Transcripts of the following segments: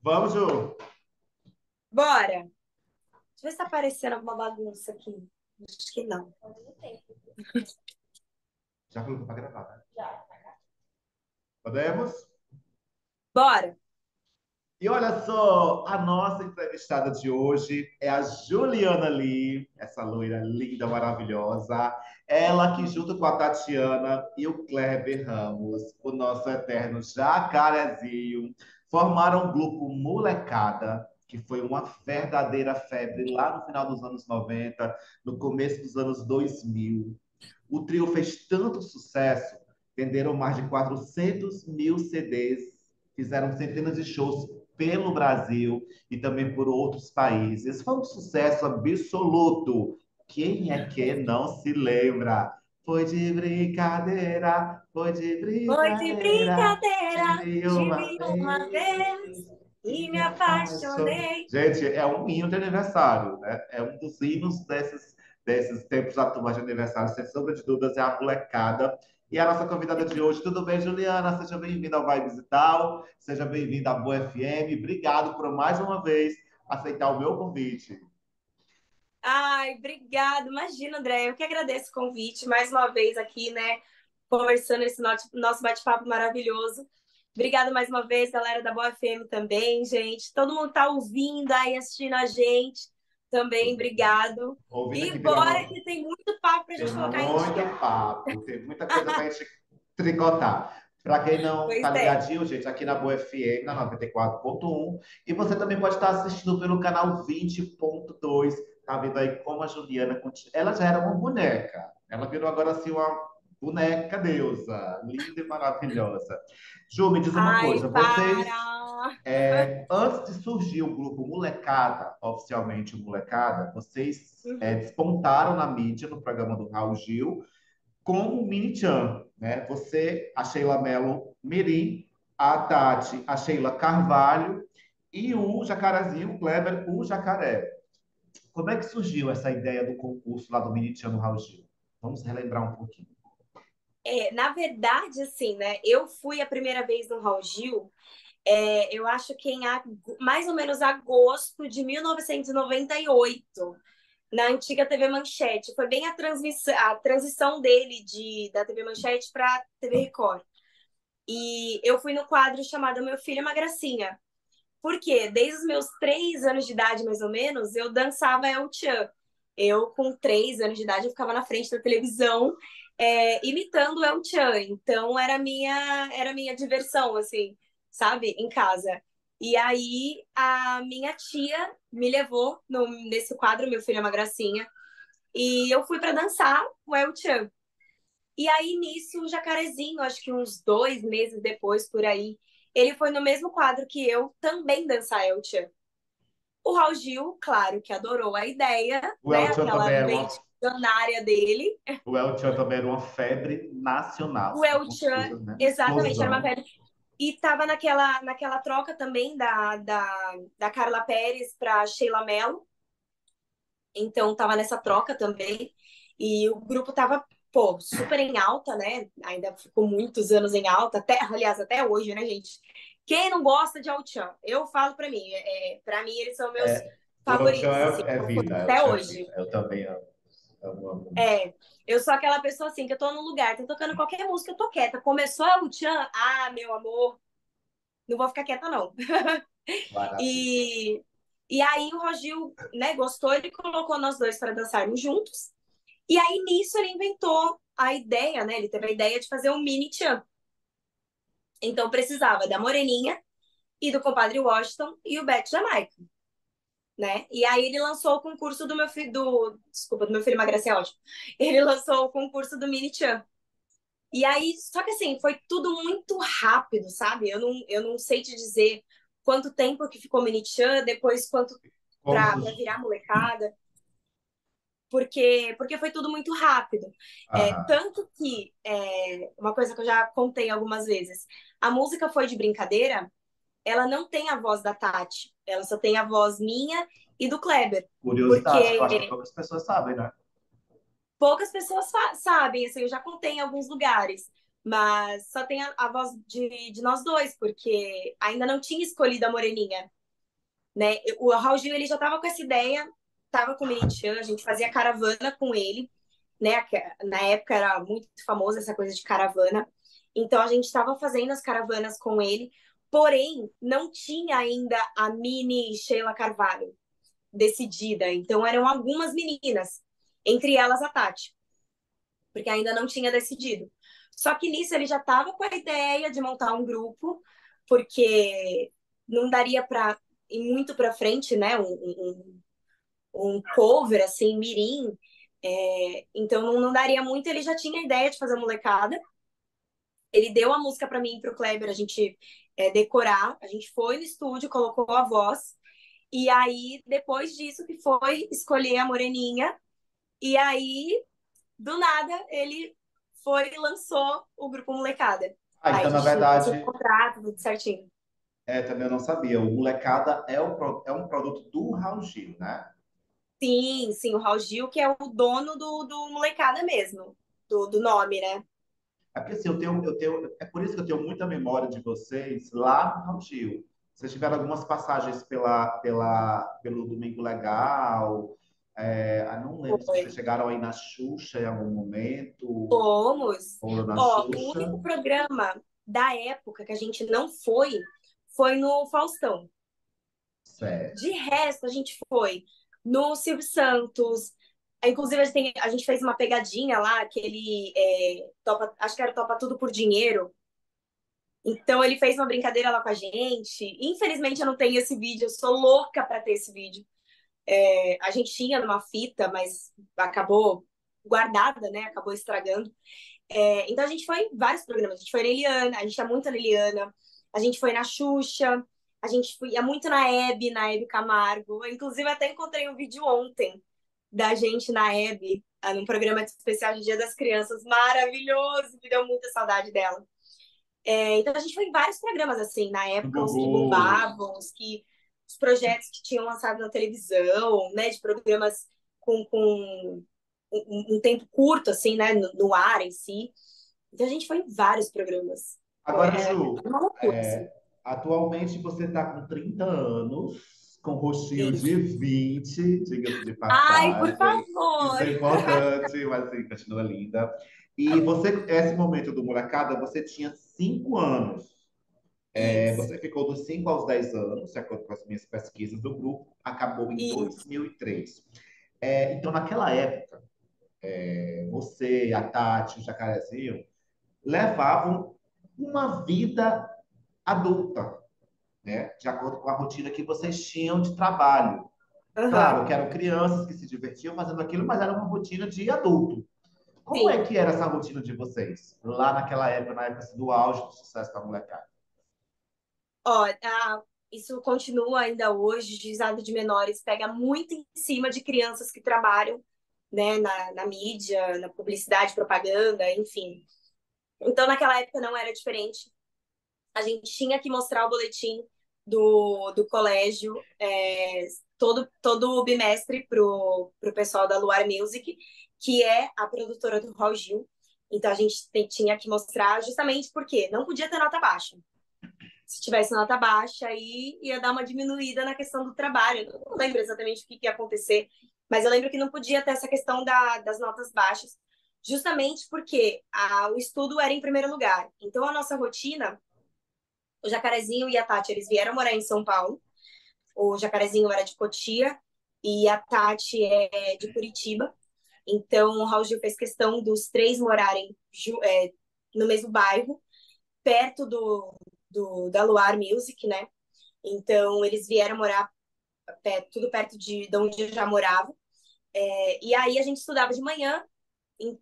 Vamos, Ju. Bora! Deixa eu ver se tá aparecendo alguma bagunça aqui. Acho que não. Já colocou para gravar, né? Podemos? Bora! E olha só, a nossa entrevistada de hoje é a Juliana Lee, essa loira linda, maravilhosa. Ela que, junto com a Tatiana e o Kleber Ramos, o nosso eterno jacarezinho, formaram o grupo Molecada, que foi uma verdadeira febre lá no final dos anos 90, no começo dos anos 2000. O trio fez tanto sucesso, venderam mais de 400 mil CDs, fizeram centenas de shows pelo Brasil e também por outros países. Foi um sucesso absoluto. Quem é que não se lembra? Foi de Foi de brincadeira, brincadeira, uma tive uma vez vez e e me me apaixonei. apaixonei. Gente, é um hino de aniversário, né? É um dos hinos desses tempos atuais de aniversário, sem sombra de dúvidas, é a molecada. E a nossa convidada de hoje, tudo bem, Juliana? Seja bem-vinda ao Vibes e Tal, seja bem-vinda à Boa FM. Obrigado por mais uma vez aceitar o meu convite. Ai, obrigada. Imagina, André, eu que agradeço o convite mais uma vez aqui, né? Conversando esse nosso bate-papo maravilhoso. Obrigada mais uma vez, galera da Boa FM também, gente. Todo mundo tá ouvindo aí, assistindo a gente também, obrigado. Ouvindo E aqui, bora pegando. que tem muito papo pra Tem gente colocar em dia. muito papo, tem muita coisa para a gente tricotar. Para quem não Pois tá é. ligadinho, gente, aqui na Boa FM, na 94.1, e você também pode estar assistindo pelo canal 20.2. Tá vendo aí como a Juliana, ela já era uma boneca, ela virou agora assim uma boneca deusa, linda e maravilhosa. Ju, me diz uma Ai, coisa, vocês para! antes de surgir o grupo Molecada, oficialmente o Molecada, vocês Uhum. despontaram na mídia, no programa do Raul Gil, como Mini Chan, né? Você, a Sheila Mello Mirim, a Tati, a Sheila Carvalho e o Jacarezinho, o Kleber, o Jacaré. Como é que surgiu essa ideia do concurso lá do Mini Chan no Raul Gil? Vamos relembrar um pouquinho. Na verdade, assim, né? Eu fui a primeira vez no Raul Gil, eu acho que mais ou menos agosto de 1998, na antiga TV Manchete. Foi bem a transição dele da TV Manchete para TV Record. E eu fui no quadro chamado Meu Filho é uma Gracinha. Por quê? Desde os meus 3 anos de idade, mais ou menos, eu dançava El Chan. Eu, com 3 anos de idade, eu ficava na frente da televisão imitando o El Chan. Então, era minha diversão, assim, sabe? Em casa. E aí, a minha tia me levou nesse quadro, Meu Filho é uma Gracinha, e eu fui para dançar o El Chan. E aí, nisso, o Jacarezinho, acho que uns 2 meses depois, por aí, ele foi no mesmo quadro que eu também dançar El Chan. O Raul Gil, claro que adorou a ideia, O né? El Chan Aquela também era uma mente visionária dele. O El Chan também era uma febre nacional, O assim, El uma Chan, coisa, né? Uma exatamente, era uma explosão. velha. E tava naquela troca também da Carla Pérez para Sheila Mello. Então tava nessa troca também. E o grupo tava, pô, super em alta, né? Ainda ficou muitos anos em alta, aliás, até hoje, né, gente? Quem não gosta de El Chan? Eu falo pra mim, para mim eles são meus O El Chan favoritos, assim, é vida, El até Chan é hoje. vida. Eu também amo, amo, amo muito. É, eu sou aquela pessoa assim, que eu tô num lugar, tô tocando qualquer música, eu tô quieta. Começou a Tchan, meu amor, não vou ficar quieta, não. Maravilha. E, e aí o Rogil, né, gostou, ele colocou nós dois para dançarmos juntos. E aí, nisso, ele inventou a ideia, né? Ele teve a ideia de fazer um mini Tchan. Então, precisava da Moreninha e do compadre Washington e o Beto Jamaica, né? E aí ele lançou o concurso do meu filho, desculpa, do meu filho Emagrece é ótimo. Ele lançou o concurso do mini Tchan. E aí, só que assim, foi tudo muito rápido, sabe? Eu não sei te dizer quanto tempo que ficou Mini-chan, depois quanto Como pra surgiu? virar molecada, porque foi tudo muito rápido. Aham. Tanto que, uma coisa que eu já contei algumas vezes, a música Foi de Brincadeira, ela não tem a voz da Tati, ela só tem a voz minha e do Kleber. Curiosidade, que eu acho que Porque poucas pessoas sabem, né? poucas pessoas sabem, assim, eu já contei em alguns lugares. Mas só tem a voz de nós dois, porque ainda não tinha escolhido a Moreninha, né? O Raul Gil, ele já tava com essa ideia, tava com o Mini-Chan, a gente fazia caravana com ele, né? Na época era muito famosa essa coisa de caravana. Então a gente estava fazendo as caravanas com ele, porém não tinha ainda a mini Sheila Carvalho decidida. Então eram algumas meninas, entre elas a Tati, porque ainda não tinha decidido. Só que nisso ele já estava com a ideia de montar um grupo, porque não daria para ir muito para frente, né? Um cover assim, mirim. Então não daria muito. Ele já tinha a ideia de fazer molecada. Ele deu a música para mim e para o Kleber, a gente decorar. A gente foi no estúdio, colocou a voz. E aí, depois disso, que foi escolher a Moreninha. E aí, do nada, ele foi e lançou o Grupo Molecada. Ah, Aí então, a na gente tinha que fazer verdade, um contrato, tudo certinho. também eu não sabia. O Molecada é um produto do Raul Gil, né? Sim, sim, o Raul Gil, que é o dono do Molecada mesmo, do nome, né? É porque assim, é por isso que eu tenho muita memória de vocês lá no Raul Gil. Vocês tiveram algumas passagens pelo Domingo Legal. Não lembro se Foi. vocês chegaram aí na Xuxa em algum momento. Fomos. Foram na Ó, o Xuxa. único programa da época que a gente não foi no Faustão. Certo. De resto, a gente foi no Silvio Santos. Inclusive, a gente fez uma pegadinha lá, que ele topa, acho que era Topa Tudo por Dinheiro. Então, ele fez uma brincadeira lá com a gente. Infelizmente, eu não tenho esse vídeo, eu sou louca para ter esse vídeo. A gente tinha numa fita, mas acabou guardada, né? Acabou estragando. Então, a gente foi em vários programas. A gente foi na Eliana, a gente ia muito na Eliana, a gente foi na Xuxa, a gente ia muito na Hebe Camargo. Inclusive, até encontrei um vídeo ontem da gente na Hebe, num programa especial de Dia das Crianças, maravilhoso, me deu muita saudade dela. Então, a gente foi em vários programas, assim, na No época, os que Gugu. bombavam, os projetos que tinham lançado na televisão, né, de programas com um tempo curto, assim, né, no ar em si. Então a gente foi em vários programas. Agora, É Ju, uma loucura, assim. atualmente você está com 30 anos, com rostinho de Isso. 20, diga-se de Ai, por passagem. Isso favor! é importante, mas assim, continua linda. E você, esse momento do Molecada, você tinha 5 anos. Isso, Você ficou dos 5 aos 10 anos, de acordo com as minhas pesquisas do grupo, acabou em isso. 2003. Então, naquela época, você, a Tati, o Jacarezinho, levavam uma vida adulta, né? De acordo com a rotina que vocês tinham de trabalho. Aham. Claro que eram crianças que se divertiam fazendo aquilo, mas era uma rotina de adulto. Como é Sim. que era essa rotina de vocês? Lá naquela época, na época assim, do auge do sucesso da molecada. Ó, isso continua ainda hoje, o juizado de menores pega muito em cima de crianças que trabalham, né, na mídia, na publicidade, propaganda, enfim. Então, naquela época não era diferente. A gente tinha que mostrar o boletim do colégio todo bimestre pro pessoal da Luar Music, que é a produtora do Raul Gil. Então a gente tinha que mostrar justamente porque não podia ter nota baixa. Se tivesse nota baixa, aí ia dar uma diminuída na questão do trabalho. Eu não lembro exatamente o que ia acontecer, mas eu lembro que não podia ter essa questão das notas baixas, justamente porque o estudo era em primeiro lugar. Então a nossa rotina, o Jacarezinho e a Tati, eles vieram morar em São Paulo. O Jacarezinho era de Cotia e a Tati é de Curitiba. Então, o Raul Gil fez questão dos três morarem no mesmo bairro, perto da Luar Music, né? Então, eles vieram morar tudo perto de onde eu já morava. E aí, a gente estudava de manhã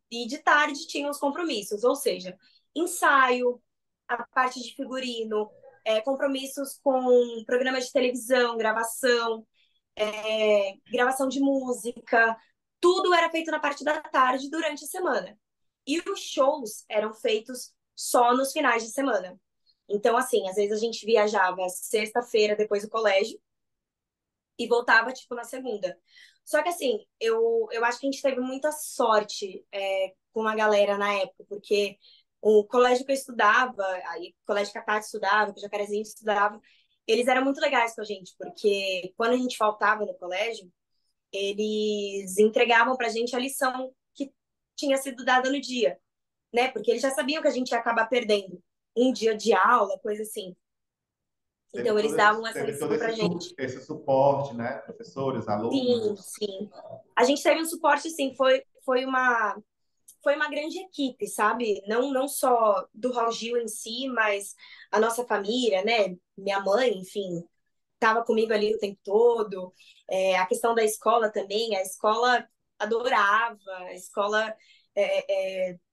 e de tarde tinha os compromissos, ou seja, ensaio, a parte de figurino, compromissos com programas de televisão, gravação de música, tudo era feito na parte da tarde durante a semana. E os shows eram feitos só nos finais de semana. Então, assim, às vezes a gente viajava sexta-feira depois do colégio e voltava, tipo, na segunda. Só que, assim, eu acho que a gente teve muita sorte com a galera na época, porque O colégio que eu estudava, aí o colégio que a Tati estudava, que o Jacarezinho estudava, eles eram muito legais com a gente, porque quando a gente faltava no colégio, eles entregavam pra gente a lição que tinha sido dada no dia, né? Porque eles já sabiam que a gente ia acabar perdendo um dia de aula, coisa assim. Então eles davam essa Teve todo lição pra gente. esse suporte, né? Professores, Sim, alunos. sim. A gente teve um suporte, sim, foi uma grande equipe, sabe? Não só do Raul Gil em si, mas a nossa família, né? Minha mãe, enfim, estava comigo ali o tempo todo. A questão da escola também, a escola adorava, a escola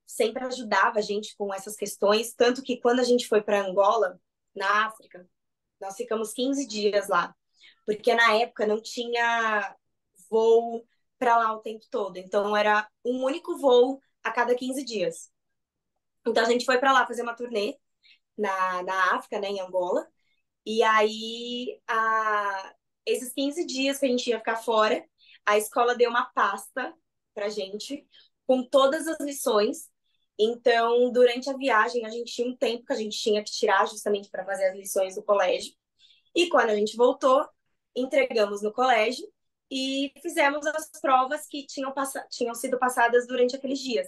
sempre ajudava a gente com essas questões, tanto que quando a gente foi para Angola, na África, nós ficamos 15 dias lá, porque na época não tinha voo para lá o tempo todo, então era um único voo a cada 15 dias. Então a gente foi para lá fazer uma turnê na África, né, em Angola, e aí, esses 15 dias que a gente ia ficar fora, a escola deu uma pasta pra gente, com todas as lições. Então, durante a viagem, a gente tinha um tempo que a gente tinha que tirar justamente para fazer as lições do colégio. E quando a gente voltou, entregamos no colégio e fizemos as provas que tinham sido passadas durante aqueles dias.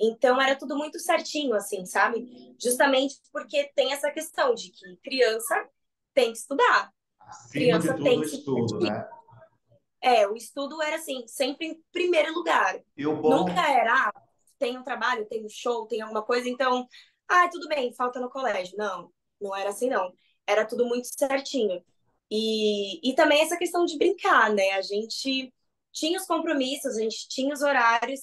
Então era tudo muito certinho, assim, sabe? Justamente porque tem essa questão de que criança tem que estudar, Acima de criança tudo, tem o que se estudo, divertir. né? O estudo era assim, sempre em primeiro lugar. E o Nunca bom, era, tem um trabalho, tem um show, tem alguma coisa, então, tudo bem, falta no colégio. Não, não era assim, não. Era tudo muito certinho. E também essa questão de brincar, né? A gente tinha os compromissos, a gente tinha os horários,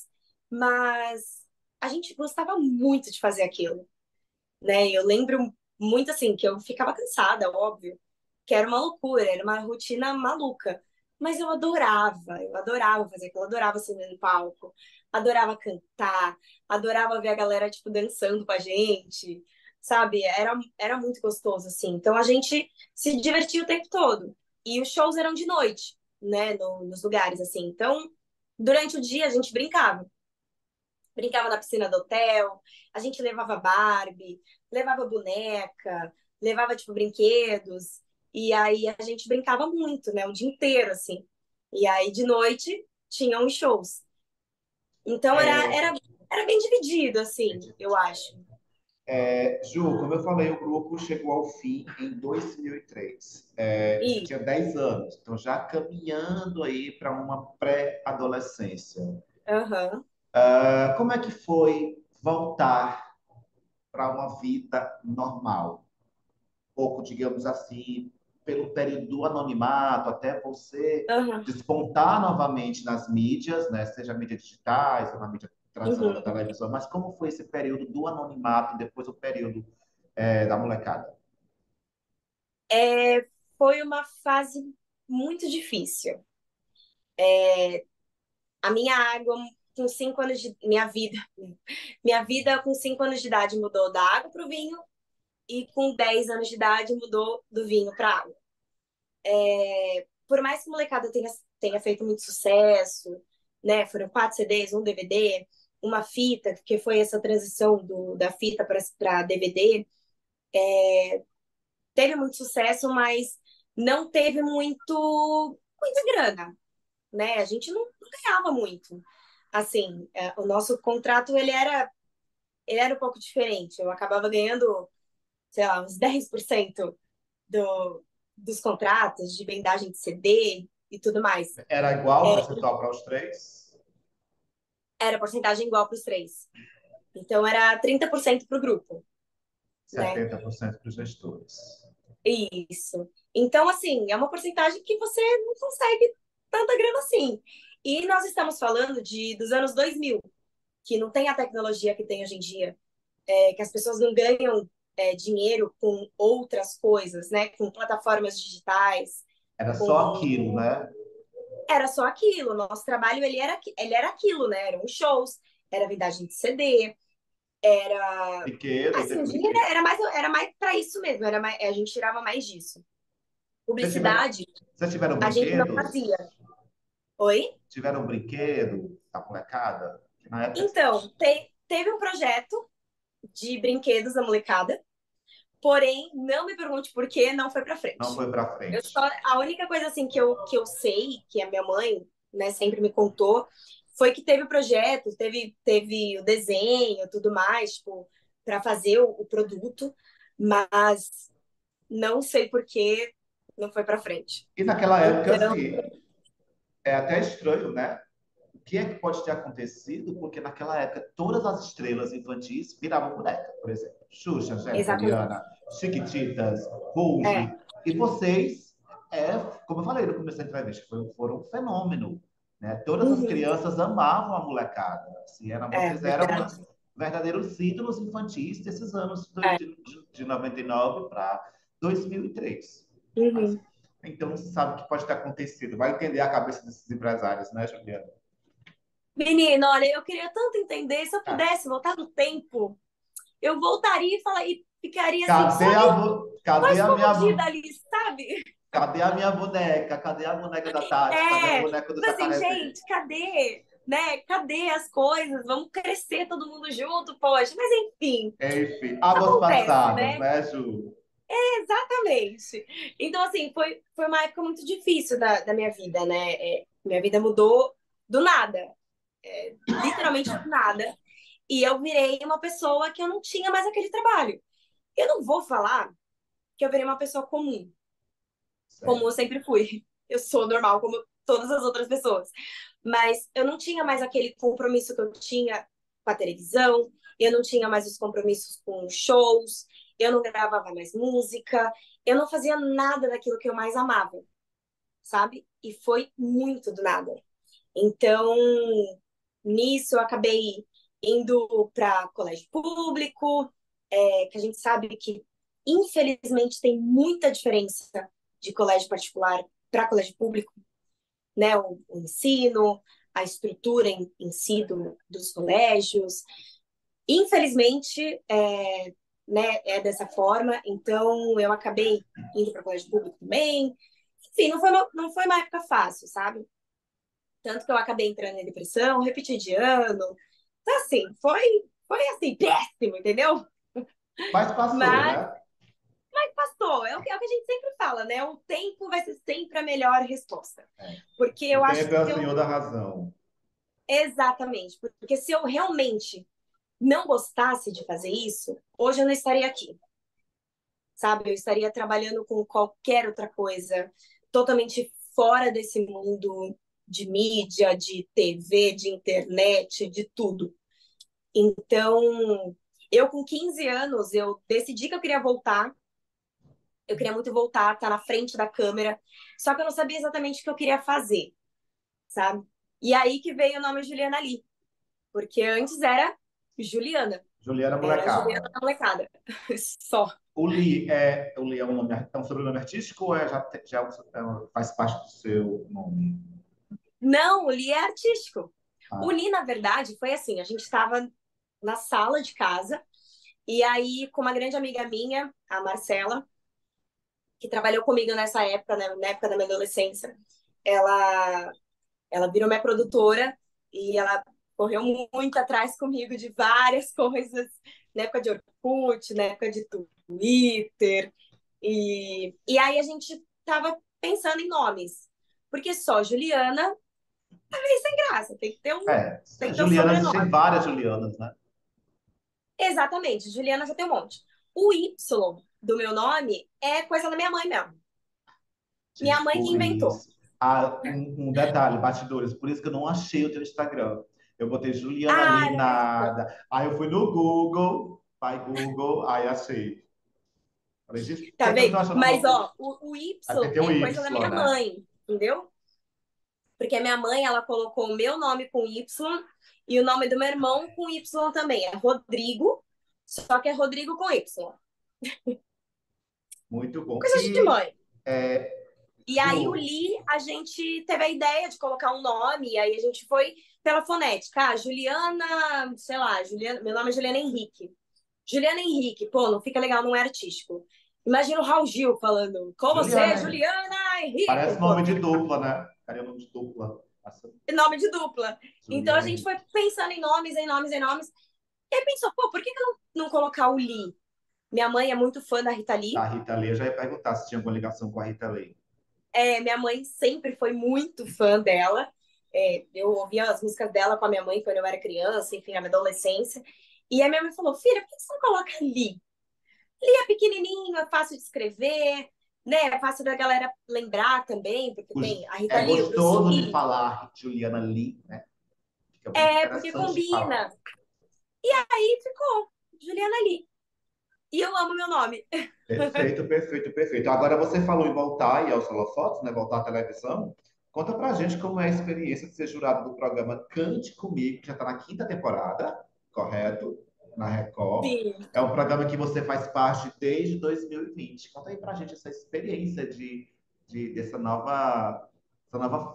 mas a gente gostava muito de fazer aquilo, né? Eu lembro muito assim que eu ficava cansada, óbvio, que era uma loucura, era uma rotina maluca, mas eu adorava fazer aquilo, adorava ser no palco, adorava cantar, adorava ver a galera tipo dançando com a gente, sabe? Era muito gostoso assim. Então a gente se divertia o tempo todo. E os shows eram de noite, né, nos lugares assim. Então, durante o dia a gente brincava na piscina do hotel, a gente levava Barbie, levava boneca, levava, tipo, brinquedos, e aí a gente brincava muito, né, o dia inteiro, assim. E aí, de noite, tinham os shows. Então, é, era bem dividido, assim, eu acho. Ju, como eu falei, o grupo chegou ao fim em 2003. Você E, tinha 10 anos, então já caminhando aí para uma pré-adolescência. aham, Como é que foi voltar para uma vida normal? Pouco, digamos assim, pelo período do anonimato, até você aham, despontar novamente nas mídias, né? Seja mídias digitais ou na mídia tradicional da uhum. televisão. Mas como foi esse período do anonimato e depois o período da molecada? Foi uma fase muito difícil. A minha água, com 5 anos de... Minha vida com 5 anos de idade mudou da água para o vinho e com 10 anos de idade mudou do vinho para água. Por mais que a molecada tenha feito muito sucesso, né? Foram 4 CDs, um DVD, uma fita, que foi essa transição da fita para DVD. Teve muito sucesso, mas não teve muita grana, né? A gente não ganhava muito. Assim, o nosso contrato ele era um pouco diferente. Eu acabava ganhando, sei lá, uns 10% do, dos contratos de vendagem de CD e tudo mais. Era igual o percentual para os três? Era porcentagem igual para os três. Então, era 30% para o grupo, né? 70% para os gestores. Isso. Então, assim, é uma porcentagem que você não consegue tanta grana assim. E nós estamos falando dos anos 2000, que não tem a tecnologia que tem hoje em dia, que as pessoas não ganham dinheiro com outras coisas, né? Com plataformas digitais, Era só com aquilo, né? era só aquilo. O nosso trabalho ele era aquilo, né? Eram shows, era vendagem de CD, era Brinquedo, assim, o dinheiro era mais para isso mesmo, a gente tirava mais disso. Vocês tiveram, Publicidade, vocês tiveram a gente não brinquedos? fazia. Oi? Tiveram brinquedo da molecada? Que na época Então, teve um projeto de brinquedos da molecada. Porém, não me pergunte por que não foi para Não frente. foi para frente. A única coisa assim que eu sei, que a minha mãe, né, sempre me contou, foi que teve o projeto, teve o desenho, tudo mais, tipo, para fazer o produto, mas não sei por que não foi para frente. E naquela época, Então, assim, é até estranho, né? O que é que pode ter acontecido? Porque naquela época todas as estrelas infantis viravam boneca, por exemplo. Xuxa, Angélica, exatamente. Liana, Chiquititas, É. Rouge. E vocês, como eu falei no começo da entrevista, foram um fenômeno. Né? Todas as Uhum. crianças amavam a molecada. Assim, É, vocês eram verdade. verdadeiros ídolos infantis desses anos É. de 99 para 2003. Uhum. Então, não se sabe o que pode ter acontecido. Vai entender a cabeça desses empresários, né, Juliana? Menino, olha, eu queria tanto entender, se eu Ah, pudesse voltar no tempo, eu voltaria e ficaria assim, cadê só cadê a minha, escondida ali, sabe? cadê a minha boneca? Cadê a boneca da Tati? Cadê a É, boneca do tipo assim, Jacaré? gente, cadê? Né? Cadê as coisas? Vamos crescer todo mundo junto, poxa. Mas enfim, Enfim, águas acontece, passadas, né? né, Ju? Exatamente. Então, assim, foi uma época muito difícil da minha vida, né? Minha vida mudou do nada, literalmente do nada. E eu virei uma pessoa que eu não tinha mais aquele trabalho. Eu não vou falar que eu virei uma pessoa comum, como eu Certo. sempre fui. Eu sou normal, como todas as outras pessoas. Mas eu não tinha mais aquele compromisso que eu tinha com a televisão, eu não tinha mais os compromissos com shows, eu não gravava mais música, eu não fazia nada daquilo que eu mais amava, sabe? E foi muito do nada. Então, nisso eu acabei indo para colégio público, que a gente sabe que infelizmente tem muita diferença de colégio particular para colégio público, né? O ensino, a estrutura em si dos colégios. Infelizmente, né, é dessa forma, então eu acabei indo para colégio público também. Enfim, não foi uma época fácil, sabe? Tanto que eu acabei entrando em depressão, repeti de ano. Então, assim, foi assim, péssimo, entendeu? Mas passou, Mas né? passou. É o que a gente sempre fala, né? O tempo vai ser sempre a melhor resposta. É. Porque O eu acho tempo é que o se eu. senhor da razão. Exatamente. Porque se eu realmente não gostasse de fazer isso, hoje eu não estaria aqui, sabe? Eu estaria trabalhando com qualquer outra coisa, totalmente fora desse mundo de mídia, de TV, de internet, de tudo. Então, eu com 15 anos, eu decidi que eu queria voltar. Eu queria muito voltar, estar na frente da câmera. Só que eu não sabia exatamente o que eu queria fazer, sabe? E aí que veio o nome Juliana Lee. Porque antes era Juliana. Juliana Era Juliana Molecada. da Molecada. Só. O Lee é um nome, é um sobrenome artístico ou faz parte do seu nome? Não, o Lee é artístico. O Ah, Lee, na verdade, foi assim: a gente estava na sala de casa, e aí, com uma grande amiga minha, a Marcela, que trabalhou comigo nessa época, né, na época da minha adolescência, ela, ela virou minha produtora e ela correu muito atrás comigo de várias coisas, na época de Orkut, na época de Twitter. E aí a gente tava pensando em nomes. Porque só Juliana tá meio sem graça, tem que ter um Juliana, existem sobrenome. várias Julianas, né? Exatamente, Juliana já tem um monte. O Y do meu nome é coisa da minha mãe mesmo. Minha mãe que Tipo inventou. isso. Ah, um detalhe, bastidores, por isso que eu não achei o teu Instagram. Eu botei Juliana Ah, ali não acredito. nada. Aí eu fui no Google, vai Google, aí achei. Falei, gente, por que Tá é que eu não tô vendo? achando Mas, meu? ó, o Y Aí tem um é Y, coisa da minha né? mãe, entendeu? Porque a minha mãe, ela colocou o meu nome com Y e o nome do meu irmão com Y também. É Rodrigo, só que é Rodrigo com Y. Muito bom. Coisa de E, mãe. é, E aí o Ju, Li, a gente teve a ideia de colocar um nome, e aí a gente foi pela fonética. Ah, Juliana, sei lá, Juliana, meu nome é Juliana Henrique. Juliana Henrique, pô, não fica legal, não é artístico. Imagina o Raul Gil falando, com você, Juliana, Juliana Henrique. parece Pô, nome não de fica dupla, né? Cara, é nome de dupla. Nossa, nome de dupla. Então a Juliana gente foi Henrique. pensando em nomes, em nomes, em nomes. E aí pensou, pô, por que que eu não colocar o Lee? Minha mãe é muito fã da Rita Da Lee. Rita Lee, eu já ia perguntar se tinha alguma ligação com a Rita Lee. Minha mãe sempre foi muito fã dela. Eu ouvia as músicas dela com a minha mãe quando eu era criança, enfim, na minha adolescência. E a minha mãe falou, filha, por que você não coloca Lee? Lee é pequenininho, é fácil de escrever, né? É fácil da galera lembrar também, porque tem a Rita É Lee, o Bruce gostoso de Lee. falar Juliana Lee, né? Fica muito Porque interessante de falar. combina. Aí ficou Juliana Lee. E eu amo meu nome. Perfeito, perfeito, perfeito. Agora você falou em voltar aí aos holofotes, né? Voltar à televisão. Conta pra gente como é a experiência de ser jurado do programa Cante Comigo, que já está na quinta temporada, correto? Na Record. Sim. É um programa que você faz parte desde 2020. Conta aí pra gente essa experiência dessa nova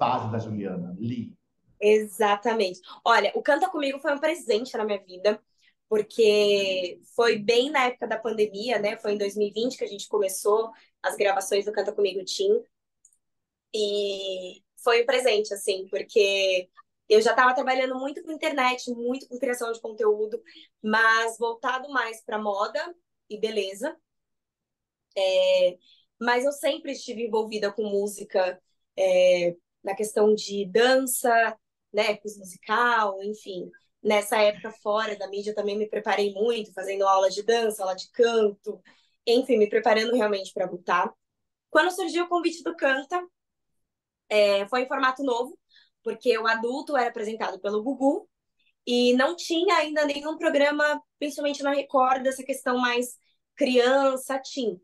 fase da Juliana Lee. Exatamente. Olha, o Canta Comigo foi um presente na minha vida, porque foi bem na época da pandemia, né? Foi em 2020 que a gente começou as gravações do Canta Comigo Team. E foi um presente, assim, porque eu já estava trabalhando muito com internet, muito com criação de conteúdo, mas voltado mais para moda e beleza. Mas eu sempre estive envolvida com música, na questão de dança, né, quiz musical, enfim. Nessa época fora da mídia também me preparei muito, fazendo aula de dança, aula de canto, enfim, me preparando realmente para voltar. Quando surgiu o convite do Canta, foi em formato novo, porque o adulto era apresentado pelo Gugu e não tinha ainda nenhum programa, principalmente na Record, dessa questão mais criança, teen,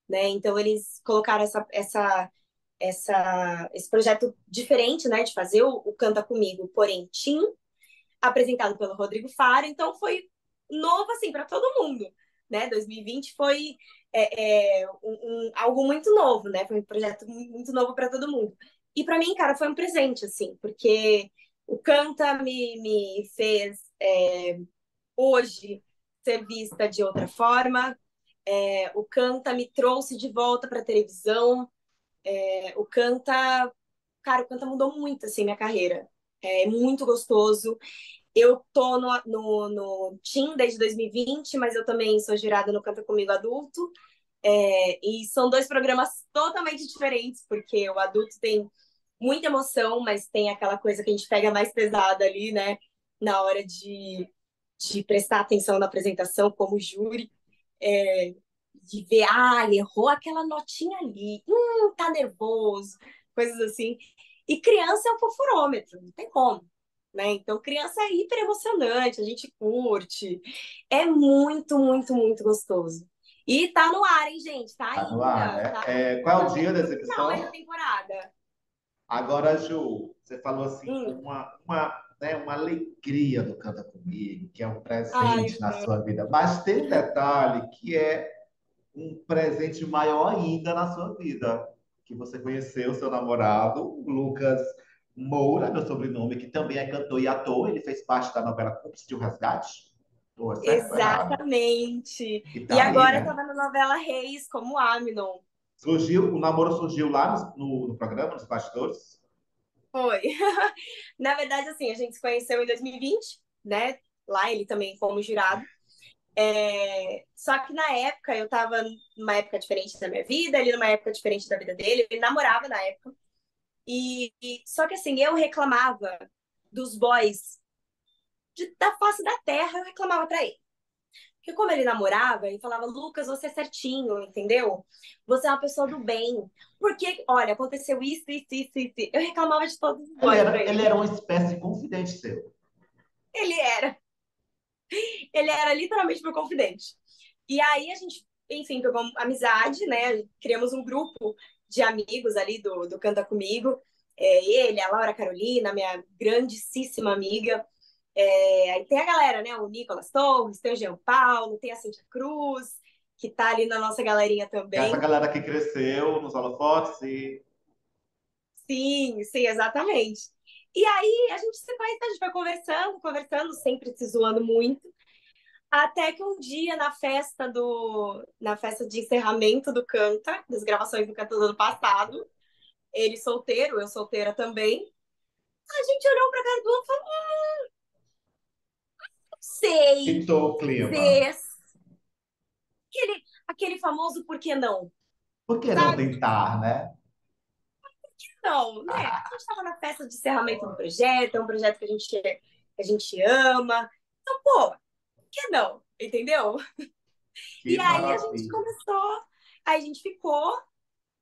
né? Então eles colocaram esse projeto diferente, né, de fazer o Canta Comigo, porém teen, apresentado pelo Rodrigo Faro, então foi novo assim para todo mundo, né? 2020 foi algo muito novo, né? Foi um projeto muito novo para todo mundo. E para mim, cara, foi um presente assim, porque o Canta me fez hoje ser vista de outra forma. O Canta me trouxe de volta para a televisão. O Canta, cara, o Canta mudou muito assim minha carreira. É muito gostoso. Eu tô no Team desde 2020, mas eu também sou jurada no Canta Comigo Adulto. E são dois programas totalmente diferentes, porque o adulto tem muita emoção, mas tem aquela coisa que a gente pega mais pesada ali, né? Na hora de prestar atenção na apresentação como júri. É, de ver, ele errou aquela notinha ali, tá nervoso, coisas assim. E criança é um fofurômetro, não tem como, né? Então, criança é hiper emocionante, a gente curte. É muito, muito, muito gostoso. E tá no ar, hein, gente? Tá Tá no ar, ainda, né? tá Qual é o no dia da final aí da exibição? temporada. Agora, Ju, você falou assim, Hum. uma alegria do Canta Comigo, que é um Ai, presente na sua vida. Mas tem um detalhe que é um presente maior ainda na sua vida, que você conheceu o seu namorado, Lucas Moura, meu sobrenome, que também é cantor e ator. Ele fez parte da novela Cúmplice de um Resgate. Tô certo ou errado? exatamente. E E tá aí, agora né? tava na novela Reis como Aminon. O namoro surgiu lá no programa, nos bastidores. Foi. Na verdade, assim, a gente se conheceu em 2020, né? Lá ele também como jurado. Só que na época eu tava numa época diferente da minha vida, ele numa época diferente da vida dele, ele namorava na época. Só que assim, eu reclamava dos boys da face da terra, eu reclamava pra ele. Porque como ele namorava, ele falava, Lucas, você é certinho, entendeu? Você é uma pessoa do bem. Porque, olha, aconteceu isso, isso, isso, isso. Eu reclamava de todos os boys pra Ele ele. era uma espécie de confidente seu. Ele era. Ele era literalmente meu confidente. E aí a gente, enfim, pegou amizade, né? Criamos um grupo de amigos ali do Canta Comigo. Ele, a Laura Carolina, minha grandíssima amiga. Aí tem a galera, né? O Nicolas Torres, tem o Jean Paulo, tem a Cintia Cruz, que tá ali na nossa galerinha Essa também. galera que cresceu nos holofotes e Sim, sim, exatamente. E aí a gente se conhece, a gente foi conversando, conversando, sempre se zoando muito. Até que um dia, na festa de encerramento do Canta, das gravações do Canta do ano passado, ele solteiro, eu solteira também, a gente olhou pra cara do outro e falou: sei, Ditou o clima. fez aquele famoso por que não, Por que não sabe? tentar, né? Não, né? A gente estava na festa de encerramento do projeto, é um projeto que a gente ama. Então, pô, por que não? Entendeu? E Que aí a gente maravilha. começou, aí a gente ficou,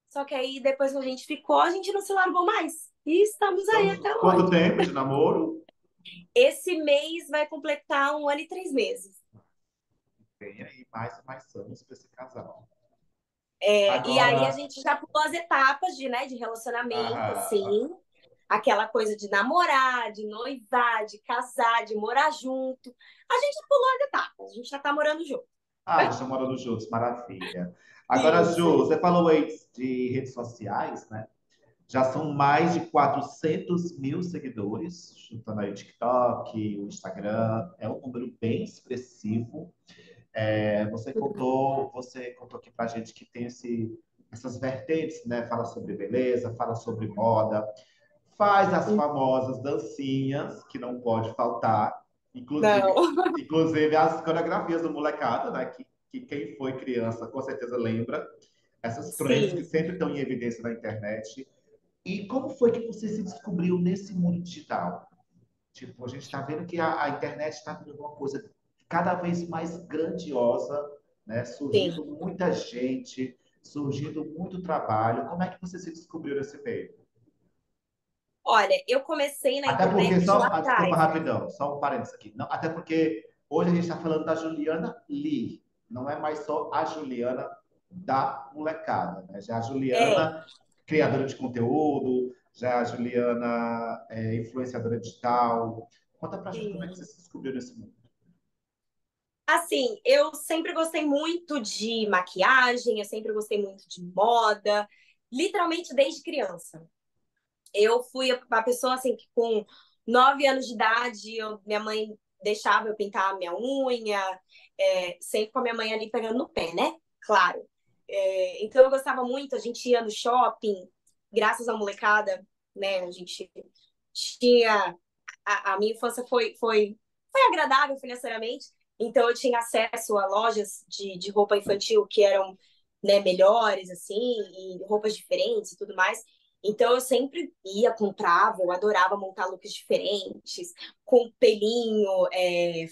só que aí depois que a gente ficou, a gente não se largou mais. E estamos aí Então, até quanto hoje. tempo de namoro? Esse mês vai completar 1 ano e 3 meses. Tem aí mais anos para esse casal. E aí a Agora, gente já pulou as etapas de relacionamento, ah, assim, aquela coisa de namorar, de noivar, de casar, de morar junto. A gente pulou as etapas, a gente já tá morando junto. já estão morando juntos, maravilha. Agora, Sim, Ju, sim, você falou aí de redes sociais, né? Já são mais de 400 mil seguidores, juntando aí o TikTok, o Instagram. É um número bem expressivo. Você contou aqui pra gente que tem essas vertentes, né? Fala sobre beleza, fala sobre moda, faz as sim. famosas dancinhas, que não pode faltar, Não, inclusive as coreografias do molecada, né? Que quem foi criança com certeza lembra. Essas trends que sim, sempre estão em evidência na internet. E como foi que você se descobriu nesse mundo digital? Tipo, a gente está vendo que a internet está virando uma coisa cada vez mais grandiosa, né? sim. Surgindo muita gente, surgindo muito trabalho. Como é que você se descobriu nesse meio? Olha, eu comecei na Até porque, internet lá desculpa atrás, né? rapidão, só um parênteses aqui. Não, até porque hoje a gente está falando da Juliana Lee, não é mais só a Juliana da molecada, né? Já a É, Juliana, criadora de conteúdo, já a Juliana, influenciadora digital. Conta pra gente como é que você sim. se descobriu nesse mundo. Assim, eu sempre gostei muito de maquiagem, eu sempre gostei muito de moda, literalmente desde criança. Eu fui a pessoa assim que com 9 anos de idade, minha mãe deixava eu pintar a minha unha, sempre com a minha mãe ali pegando no pé, né? Claro. Então eu gostava muito, a gente ia no shopping, graças à molecada, né? A gente tinha. A minha infância foi agradável financeiramente, então eu tinha acesso a lojas de roupa infantil que eram, né, melhores, assim, e roupas diferentes e tudo mais. Então eu sempre ia, comprava, eu adorava montar looks diferentes, com pelinho,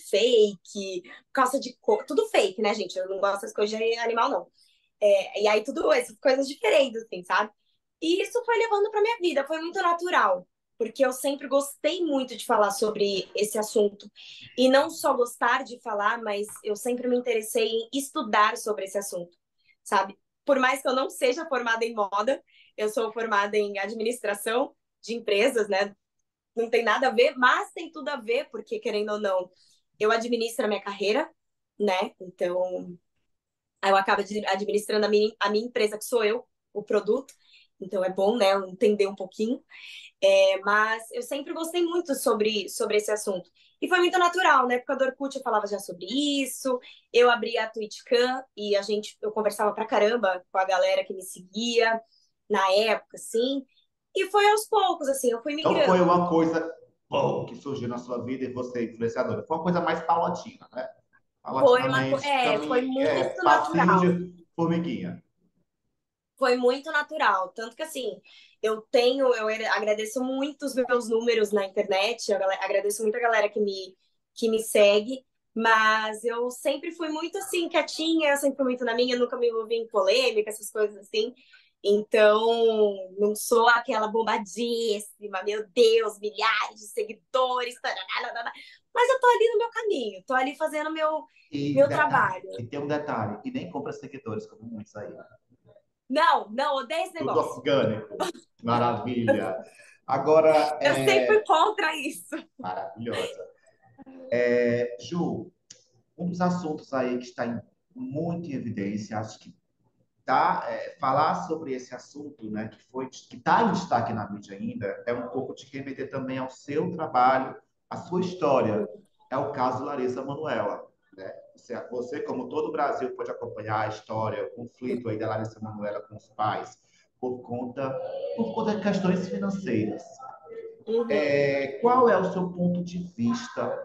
fake, calça de couro, tudo fake, né, gente? Eu não gosto dessas coisas de animal, não. E aí tudo essas coisas diferentes, assim, sabe? E isso foi levando para minha vida, foi muito natural, porque eu sempre gostei muito de falar sobre esse assunto. E não só gostar de falar, mas eu sempre me interessei em estudar sobre esse assunto, sabe? Por mais que eu não seja formada em moda, eu sou formada em administração de empresas, né? Não tem nada a ver, mas tem tudo a ver, porque querendo ou não, eu administro a minha carreira, né? Então, aí eu acabo administrando a minha empresa, que sou eu, o produto. Então é bom, né, eu entender um pouquinho. Mas eu sempre gostei muito sobre esse assunto. E foi muito natural, na época do Orkut eu falava já sobre isso, eu abri a TwitchCam e eu conversava pra caramba com a galera que me seguia na época, assim. E foi aos poucos, assim, eu fui Então foi migrando. uma coisa bom que surgiu na sua vida e você é influenciadora. Foi uma coisa mais paulatina, né? Paulatinamente, Foi caminho, muito passinho natural. de formiguinha. Foi muito natural. Tanto que, assim, agradeço muito os meus números na internet, agradeço muito a galera que me segue, mas eu sempre fui muito, assim, quietinha, eu sempre fui muito na minha, nunca me envolvi em polêmica, essas coisas assim. Então, não sou aquela bombadíssima, meu Deus, milhares de seguidores, tarará, mas eu tô ali no meu caminho, tô ali fazendo meu trabalho. E tem um detalhe, e nem compra seguidores, como muitos aí. Não, não, odeio esse Tudo negócio. orgânico. Maravilha. Agora, Eu sempre contra isso. maravilhosa. Ju, um dos assuntos aí que está muito em evidência, acho que falar sobre esse assunto, né, que está em destaque na mídia ainda, é um pouco de remeter também ao seu trabalho, à sua história. É o caso Larissa Manoela, né? Você, como todo o Brasil, pode acompanhar a história, o conflito aí da Larissa Manoela com os pais, por conta, por conta de questões financeiras. Uhum, Qual é o seu ponto de vista?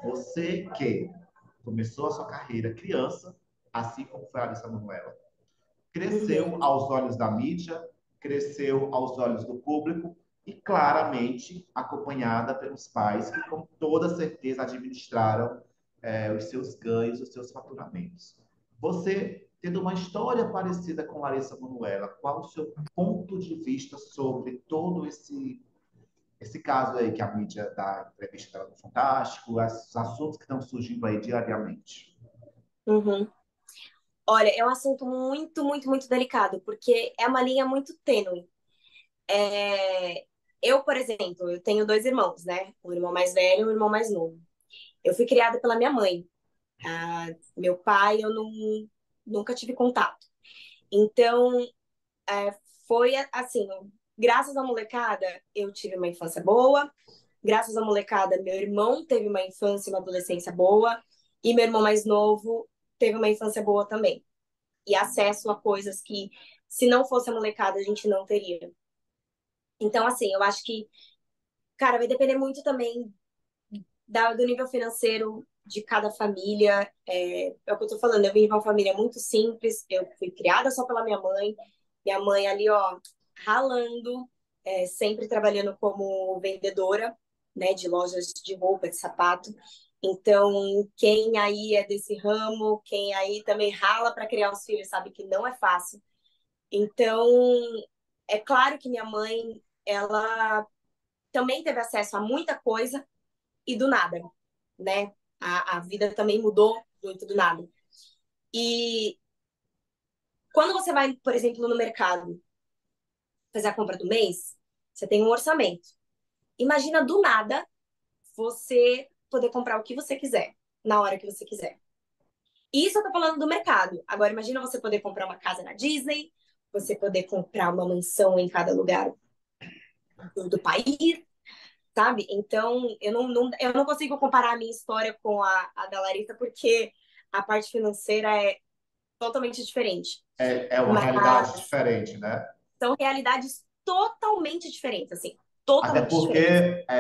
Você que começou a sua carreira criança, assim como foi a Alissa Manoela, uhum, cresceu aos olhos da mídia, cresceu aos olhos do público e claramente acompanhada pelos pais que com toda certeza administraram os seus ganhos, os seus faturamentos. Você, tendo uma história parecida com Larissa Manoela, qual o seu ponto de vista sobre todo esse caso aí que a mídia dá entrevista dela no Fantástico, os assuntos que estão surgindo aí diariamente? uhum. Olha, é um assunto muito, muito, muito delicado, porque é uma linha muito tênue. É, Eu, por exemplo, eu tenho dois irmãos, né? Um irmão mais velho e um irmão mais novo. Eu fui criada pela minha mãe. Ah, meu pai, eu nunca tive contato. Então, foi assim, graças à molecada, eu tive uma infância boa. Graças à molecada, meu irmão teve uma infância e uma adolescência boa. E meu irmão mais novo teve uma infância boa também. E acesso a coisas que, se não fosse a molecada, a gente não teria. Então, assim, eu acho que, cara, vai depender muito também do nível financeiro de cada família. É o que eu tô falando, eu vim de uma família muito simples, eu fui criada só pela minha mãe ali, ó, ralando, sempre trabalhando como vendedora, né, de lojas de roupa, de sapato. Então, quem aí é desse ramo, quem aí também rala para criar os filhos, sabe que não é fácil. Então, é claro que minha mãe, ela também teve acesso a muita coisa e do nada, né? A vida também mudou muito do nada. E quando você vai, por exemplo, no mercado fazer a compra do mês, você tem um orçamento. Imagina do nada você poder comprar o que você quiser, na hora que você quiser. Isso eu tô falando do mercado. Agora, imagina você poder comprar uma casa na Disney, você poder comprar uma mansão em cada lugar do país, sabe? Então, eu não consigo comparar a minha história com a da Larissa, porque a parte financeira é totalmente diferente. É uma Mas realidade diferente, né? são realidades totalmente diferentes, assim, Até totalmente porque diferentes.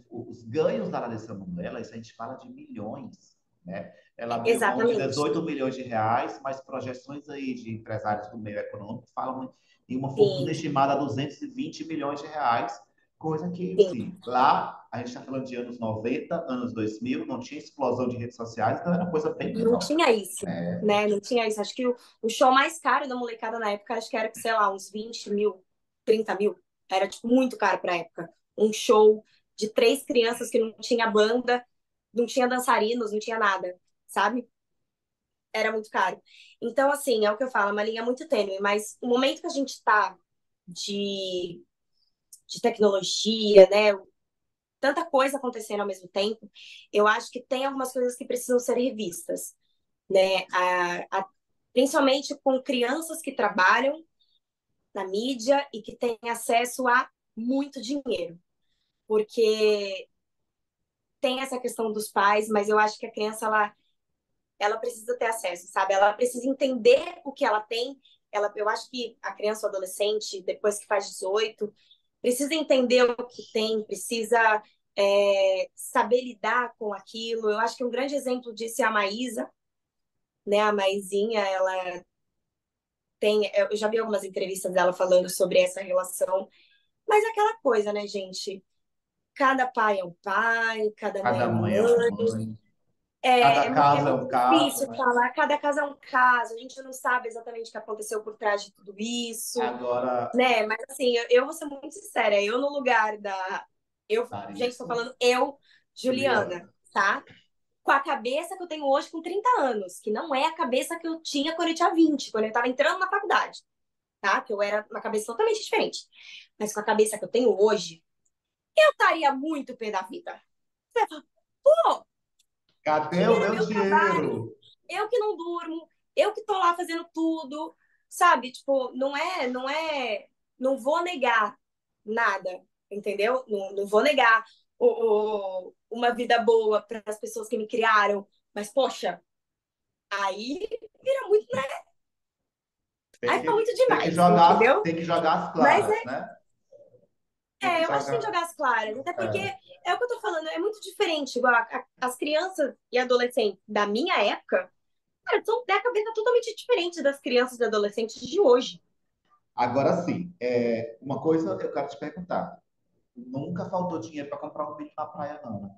os ganhos da Larissa Manoela, isso a gente fala de milhões, né? Ela abriu mão de Exatamente. 18 milhões de reais, mas projeções aí de empresários do meio econômico falam em uma fortuna Sim, estimada a 220 milhões de reais, coisa que, sim. enfim, lá a gente está falando de anos 90, anos 2000, não tinha explosão de redes sociais, então era uma coisa bem Não menor. tinha isso, É, né? Não tinha isso. Acho que o show mais caro da molecada na época, acho que era, sei lá, uns 20 mil, 30 mil. Era, tipo, muito caro pra época. Um show de três crianças que não tinha banda, não tinha dançarinos, não tinha nada, sabe? Era muito caro. Então, assim, é o que eu falo, é uma linha muito tênue, mas o momento que a gente tá de, de tecnologia, né? Tanta coisa acontecendo ao mesmo tempo, eu acho que tem algumas coisas que precisam ser revistas, né? Principalmente com crianças que trabalham na mídia e que têm acesso a muito dinheiro, porque tem essa questão dos pais, mas eu acho que a criança ela precisa ter acesso, sabe? Ela precisa entender o que ela tem. Eu acho que a criança ou adolescente, depois que faz 18, precisa entender o que tem, precisa saber lidar com aquilo. Eu acho que um grande exemplo disso é a Maísa, né? A Maisinha, ela tem. Eu já vi algumas entrevistas dela falando sobre essa relação, mas é aquela coisa, né, gente? Cada pai é um pai, cada mãe é cada uma mãe é mãe. uma mãe, É, cada é, é caso é muito um caso, difícil né? falar. Cada caso é um caso. A gente não sabe exatamente o que aconteceu por trás de tudo isso, Agora, né? Mas assim, eu vou ser muito sincera. Eu no lugar da, gente, tô Larissa, falando eu, Juliana, Juliana. tá? Com a cabeça que eu tenho hoje com 30 anos, que não é a cabeça que eu tinha quando eu tinha 20, quando eu tava entrando na faculdade, tá? Que eu era uma cabeça totalmente diferente. Mas com a cabeça que eu tenho hoje, eu estaria muito pé da vida. Você vai falar, pô, Cadê o dinheiro é meu meu trabalho, dinheiro? eu que não durmo, eu que tô lá fazendo tudo, sabe? Tipo, não vou negar nada, entendeu? Não vou negar uma vida boa para as pessoas que me criaram, mas poxa, aí vira muito, né? Aí fica muito demais, entendeu? Tem que jogar as Mas claras, né? Eu acho que tem que jogar as claras, até porque É. é o que eu tô falando, é muito diferente. Igual as crianças e adolescentes da minha época, cara, são da cabeça totalmente diferente das crianças e adolescentes de hoje. Agora sim, uma coisa eu quero te perguntar. Nunca faltou dinheiro para comprar um milho na praia, não, né?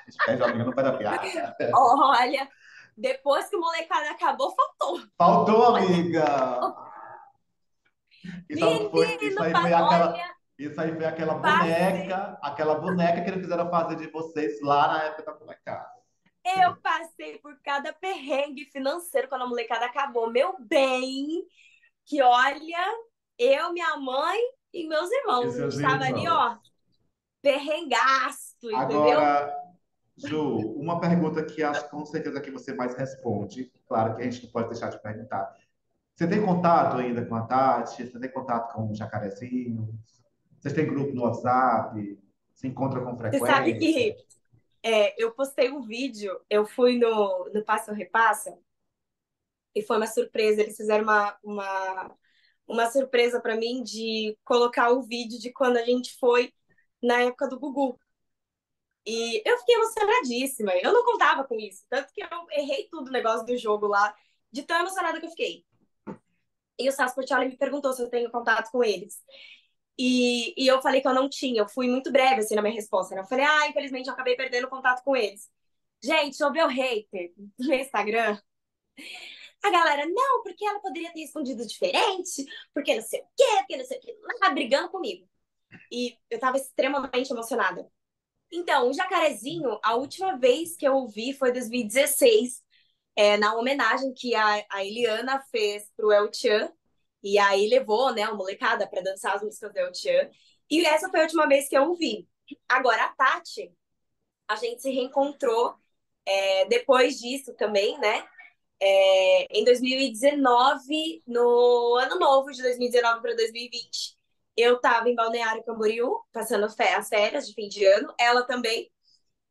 Espero amigo não faz a piada. Olha, depois que o molecada acabou, faltou. Faltou, Mas, amiga! menino, olha, Isso aí foi passei. aquela boneca que eles fizeram fazer de vocês lá na época da molecada. Eu passei por cada perrengue financeiro quando a molecada acabou. Meu bem, que olha, eu, minha mãe e meus E irmãos, a gente seus estava ali, irmãos. ó, perrengaço, entendeu? Agora, Ju, uma pergunta que acho com certeza que você mais responde. Claro que a gente não pode deixar de perguntar. Você tem contato ainda com a Tati? Você tem contato com o Jacarezinho? Vocês têm grupo no WhatsApp? Se encontram com Você sabe frequência? que eu postei um vídeo, eu fui no Passa ou Repassa, e foi uma surpresa. Eles fizeram uma surpresa para mim de colocar o vídeo de quando a gente foi na época do Gugu. E eu fiquei emocionadíssima. Eu não contava com isso. Tanto que eu errei tudo o negócio do jogo lá, de tão emocionada que eu fiquei. E o Sasco Portioli me perguntou se eu tenho contato com eles. E eu falei que eu não tinha. Eu fui muito breve assim na minha resposta, né? Eu falei, infelizmente eu acabei perdendo contato com eles. Gente, sobre o hater do Instagram, a galera, não, porque ela poderia ter respondido diferente, porque não sei o quê, porque não sei o quê, lá brigando comigo. E eu tava extremamente emocionada. Então, o Jacarezinho, a última vez que eu ouvi foi em 2016, na homenagem que a Eliana fez pro El Chan. E aí levou, né, a molecada para dançar as músicas do El Chan. E essa foi a última vez que eu ouvi. Agora, a Tati, a gente se reencontrou depois disso também, né? Em 2019, no ano novo de 2019 para 2020, eu estava em Balneário Camboriú, passando as férias de fim de ano, ela também.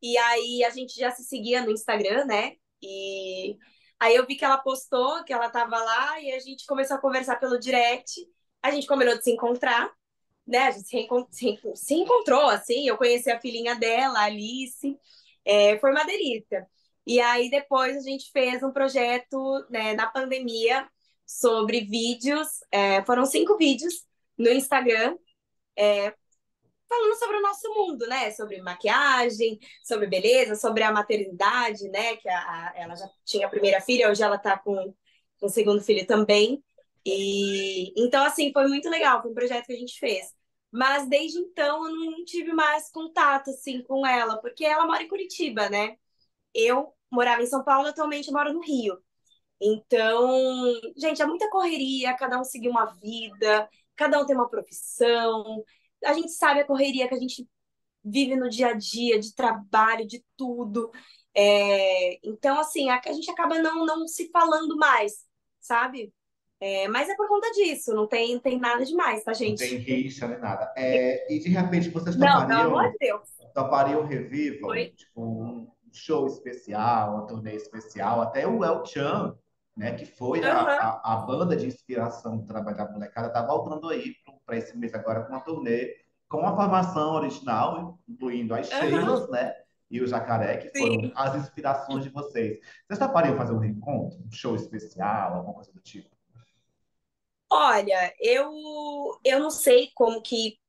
E aí a gente já se seguia no Instagram, né? E aí eu vi que ela postou que ela estava lá e a gente começou a conversar pelo direct. A gente combinou de se encontrar, né? A gente se encontrou, assim. Eu conheci a filhinha dela, a Alice. Foi uma delícia. E aí depois a gente fez um projeto, né, na pandemia sobre vídeos. Foram 5 vídeos no Instagram falando sobre o nosso mundo, né? Sobre maquiagem, sobre beleza, sobre a maternidade, né? Que ela já tinha a primeira filha, hoje ela tá com o segundo filho também. E então, assim, foi muito legal, foi um projeto que a gente fez. Mas desde então eu não tive mais contato assim com ela, porque ela mora em Curitiba, né? Eu morava em São Paulo, atualmente eu moro no Rio. Então, gente, é muita correria, cada um seguir uma vida, cada um tem uma profissão. A gente sabe a correria que a gente vive no dia a dia, de trabalho, de tudo. Então, assim, a gente acaba não se falando mais, sabe? Mas é por conta disso, não tem nada demais, tá, Não tem gente? rixa nem nada. E de repente vocês Não, pelo amor de Deus. topariam revival, Foi. tipo um show especial, uma turnê especial, até o El Chan, né, que foi Aham, a banda de inspiração do trabalho da molecada, tá voltando aí para esse mês agora com uma turnê com a formação original, incluindo as aham, Sheilas, né, e o Jacaré, que foram sim. as inspirações de vocês. Vocês topariam fazer um reencontro, um show especial, alguma coisa do tipo? Olha, eu não sei como que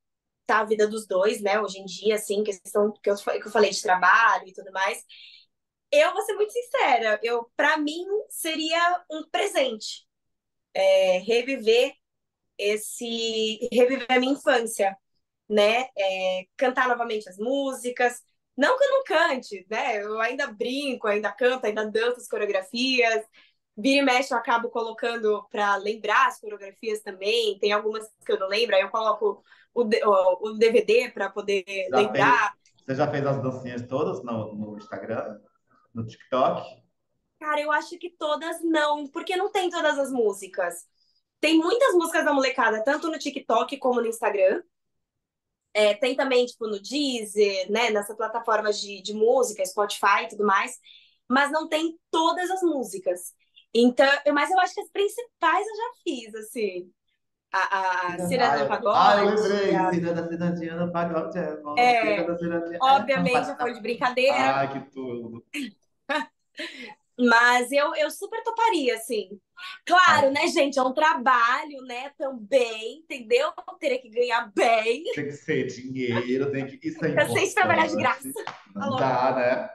tá a vida dos dois, né, hoje em dia, assim, questão que eu falei de trabalho e tudo mais. Eu vou ser muito sincera, para mim seria um presente, reviver reviver a minha infância, né? Cantar novamente as músicas. Não que eu não cante, né? Eu ainda brinco, ainda canto, ainda danço as coreografias. Vira e mexe, eu acabo colocando para lembrar as coreografias também. Tem algumas que eu não lembro, aí eu coloco o DVD para poder Já fez, lembrar. você já fez as dancinhas todas no Instagram, no TikTok? Cara, eu acho que todas não, porque não tem todas as músicas. Tem muitas músicas da molecada, tanto no TikTok como no Instagram. Tem também, tipo, no Deezer, né? Nessas plataformas de música, Spotify e tudo mais. Mas não tem todas as músicas. Então, mas eu acho que as principais eu já fiz, assim. A Ah, Ciranda do eu Pagode. lembrei. Cirandinha no pagode é bom. É, Cirandinha é bom. obviamente, foi de brincadeira, Ai, que tudo. mas eu super toparia, assim. Ai, Claro, né, gente? É um trabalho, né? Também, entendeu? Teria que ganhar bem. tem que ser dinheiro, isso é Cansei de trabalhar de importante. graça. Não Falou. dá, né?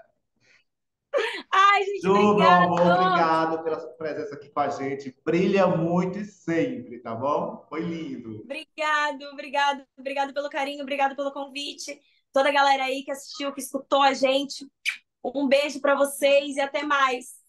Ai, gente, Ju, meu obrigada. amor, obrigado pela sua presença aqui com a gente. Brilha muito e sempre, tá bom? Foi lindo. Obrigado pelo carinho, obrigado pelo convite. Toda a galera aí que assistiu, que escutou a gente. Um beijo para vocês e até mais.